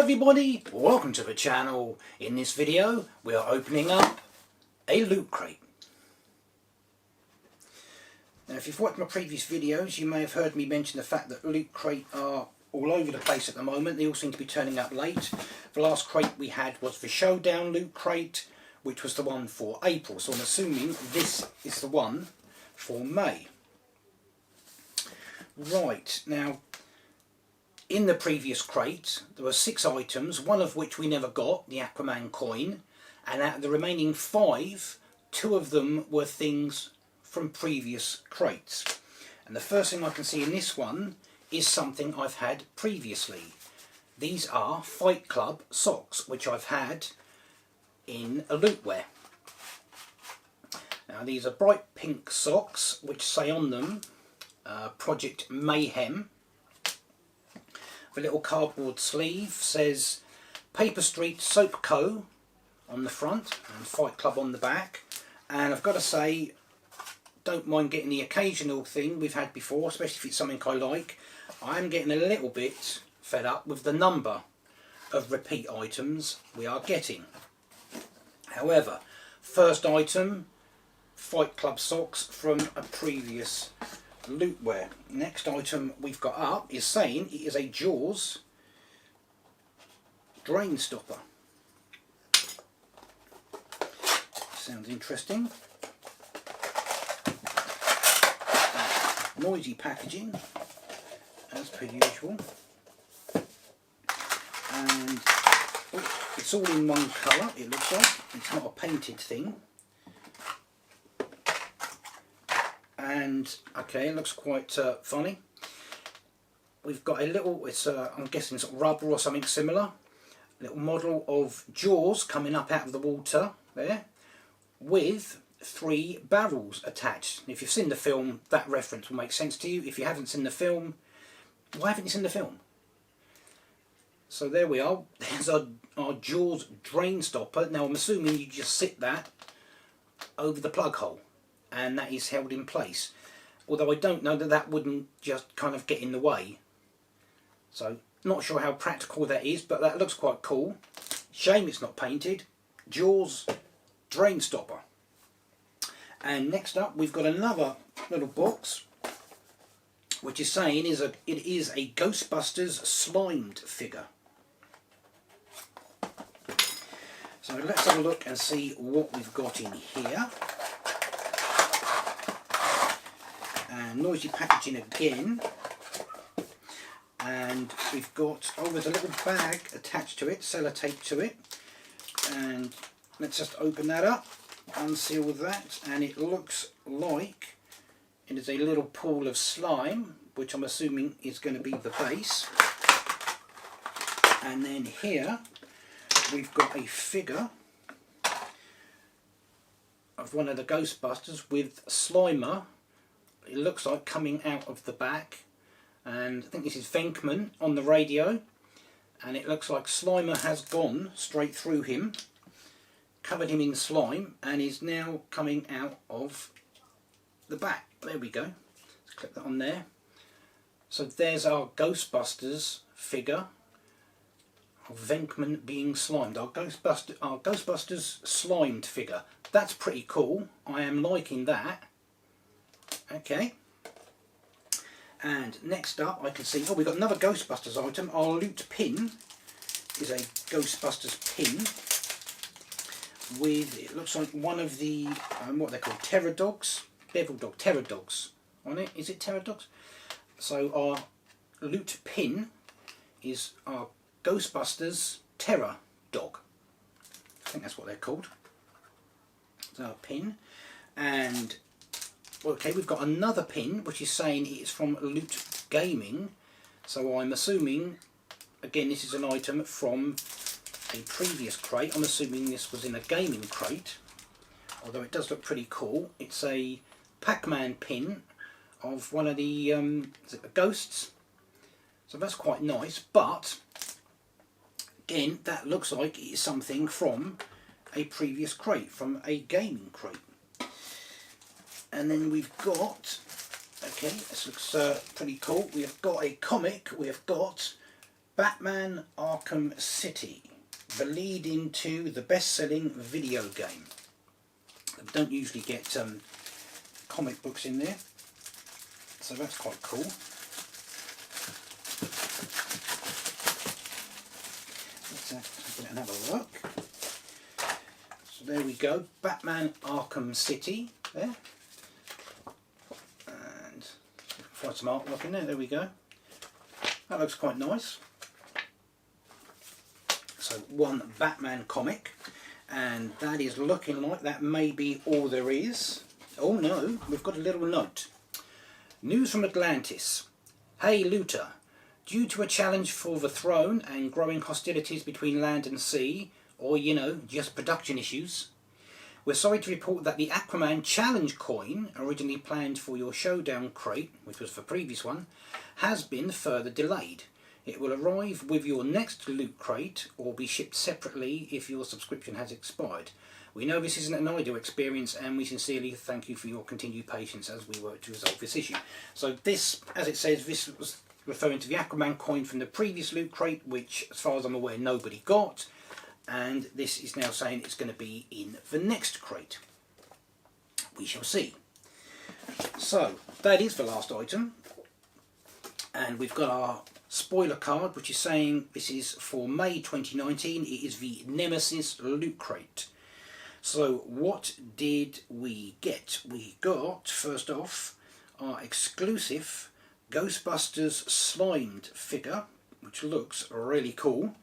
everybody, welcome to the channel. In this video we are opening up a loot crate. Now if you've watched my previous videos you may have heard me mention the fact that loot crate are all over the place at the moment. They all seem to be turning up late. The last crate we had was the Showdown loot crate, which was the one for April, so I'm assuming this is the one for May. Right, now in the previous crate there were 6 items, one of which we never got, the Aquaman coin, and out of the remaining 5, 2 of them were things from previous crates. And the first thing I can see in this one is something I've had previously. These are Fight Club socks, which I've had in a lootware. Now these are bright pink socks which say on them Project Mayhem. The little cardboard sleeve says Paper Street Soap Co. on the front and Fight Club on the back. And I've got to say, don't mind getting the occasional thing we've had before, especially if it's something I like. I'm getting a little bit fed up with the number of repeat items we are getting. However, first item, Fight Club socks from a previous lootware. Next item we've got up is saying it is a Jaws drain stopper. Sounds interesting. Noisy packaging as per usual, and it's all in one colour, it looks like. It's not a painted thing. And okay, it looks quite funny. We've got a little, it's I'm guessing it's rubber or something similar, little model of Jaws coming up out of the water there with 3 barrels attached. If you've seen the film, that reference will make sense to you. If you haven't seen the film, why haven't you seen the film? So there we are. There's our Jaws drain stopper. Now I'm assuming you just sit that over the plug hole and that is held in place. Although I don't know that that wouldn't just kind of get in the way. So not sure how practical that is, but that looks quite cool. Shame it's not painted. Jaws drain stopper. And next up we've got another little box which is saying it is a Ghostbusters slimed figure. So let's have a look and see what we've got in here. And noisy packaging again. And we've got, oh, there's a little bag attached to it, sellotape to it. And let's just open that up, unseal that, and it looks like it is a little pool of slime, which I'm assuming is going to be the base. And then here we've got a figure of one of the Ghostbusters with Slimer, it looks like, coming out of the back. And I think this is Venkman on the radio, and it looks like Slimer has gone straight through him, covered him in slime, and is now coming out of the back. There we go. Let's click that on there. So there's our Ghostbusters figure of Venkman being slimed. Our Ghostbusters slimed figure. That's pretty cool. I am liking that. Okay. And next up I can see, oh, we've got another Ghostbusters item. Our loot pin is a Ghostbusters pin with, it looks like one of the, what they're called, Terror Dogs? Devil Dog, Terror Dogs on it. Is it Terror Dogs? So our loot pin is our Ghostbusters Terror Dog. I think that's what they're called. So our pin. And okay, we've got another pin which is saying it's from Loot Gaming. So I'm assuming, again, this is an item from a previous crate. I'm assuming this was in a gaming crate, although it does look pretty cool. It's a Pac-Man pin of one of the is it the ghosts, so that's quite nice. But again, that looks like it is something from a previous crate, from a gaming crate. And then we've got, okay, this looks pretty cool. We have got a comic. We have got Batman Arkham City, the lead into the best-selling video game. We don't usually get comic books in there, so that's quite cool. Let's have another look. So there we go, Batman Arkham City there, and find some artwork in there. There we go. That looks quite nice. So one Batman comic, and that is looking like that may be all there is. Oh no, we've got a little note. News from Atlantis. Hey Luthor, due to a challenge for the throne and growing hostilities between land and sea, or you know, just production issues, we're sorry to report that the Aquaman challenge coin, originally planned for your showdown crate, which was the previous one, has been further delayed. It will arrive with your next loot crate or be shipped separately if your subscription has expired. We know this isn't an ideal experience and we sincerely thank you for your continued patience as we work to resolve this issue. So this, as it says, this was referring to the Aquaman coin from the previous loot crate, which as far as I'm aware nobody got, and this is now saying it's going to be in the next crate. We shall see. So that is the last item, and we've got our spoiler card which is saying this is for May 2019. It is the Nemesis loot crate. So what did we get? We got, first off, our exclusive Ghostbusters slimed figure, which looks really cool.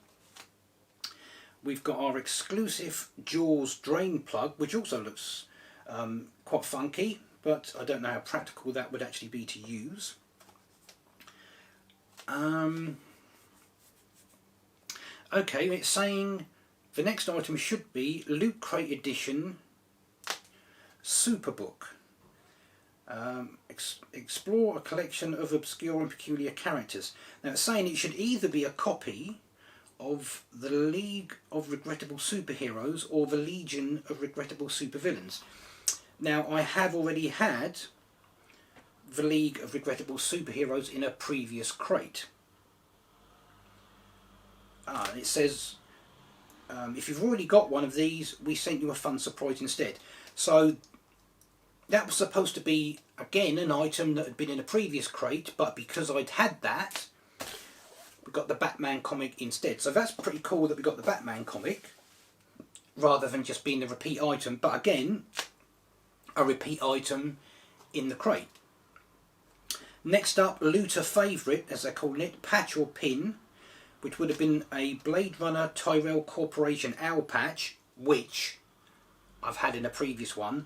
We've got our exclusive Jaws drain plug, which also looks quite funky, but I don't know how practical that would actually be to use. Okay, it's saying the next item should be Loot Crate Edition Superbook. Explore a collection of obscure and peculiar characters. Now it's saying it should either be a copy of the League of Regrettable Superheroes or the Legion of Regrettable Supervillains. Now I have already had the League of Regrettable Superheroes in a previous crate. And it says if you've already got one of these, we sent you a fun surprise instead. So that was supposed to be again an item that had been in a previous crate, but because I'd had that, we got the Batman comic instead. So that's pretty cool that we got the Batman comic rather than just being a repeat item, but again a repeat item in the crate. Next up, Looter Favourite, as they're calling it, patch or pin, which would have been a Blade Runner Tyrell Corporation owl patch, which I've had in a previous one,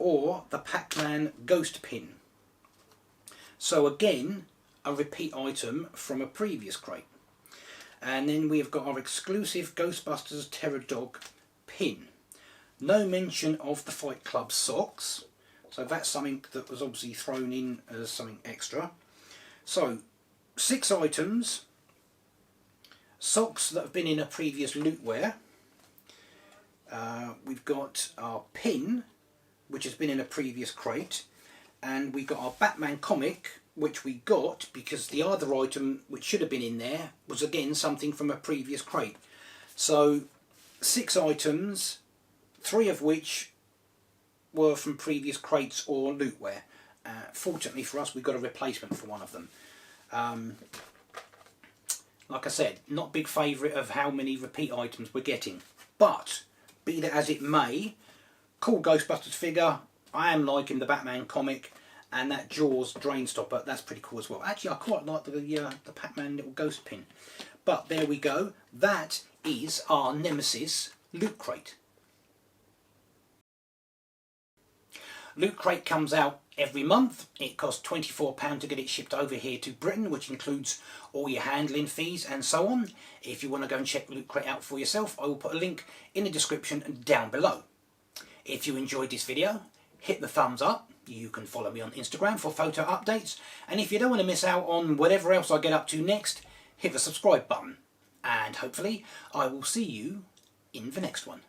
or the Pac-Man ghost pin. So again, a repeat item from a previous crate. And then we've got our exclusive Ghostbusters Terror Dog pin. No mention of the Fight Club socks, so that's something that was obviously thrown in as something extra. So 6 items, socks that have been in a previous lootware. We've got our pin, which has been in a previous crate, and we got our Batman comic, which we got because the other item which should have been in there was again something from a previous crate. So 6 items, 3 of which were from previous crates or lootware. Fortunately for us, we got a replacement for one of them. Like I said, not a big favourite of how many repeat items we're getting, but be that as it may, cool Ghostbusters figure. I am liking the Batman comic, and that Jaws drain stopper, that's pretty cool as well. Actually, I quite like the Pac-Man little ghost pin. But there we go. That is our Nemesis loot crate. Loot Crate comes out every month. It costs £24 to get it shipped over here to Britain, which includes all your handling fees and so on. If you want to go and check Loot Crate out for yourself, I will put a link in the description down below. If you enjoyed this video, hit the thumbs up. You can follow me on Instagram for photo updates. And if you don't want to miss out on whatever else I get up to next, hit the subscribe button. And hopefully I will see you in the next one.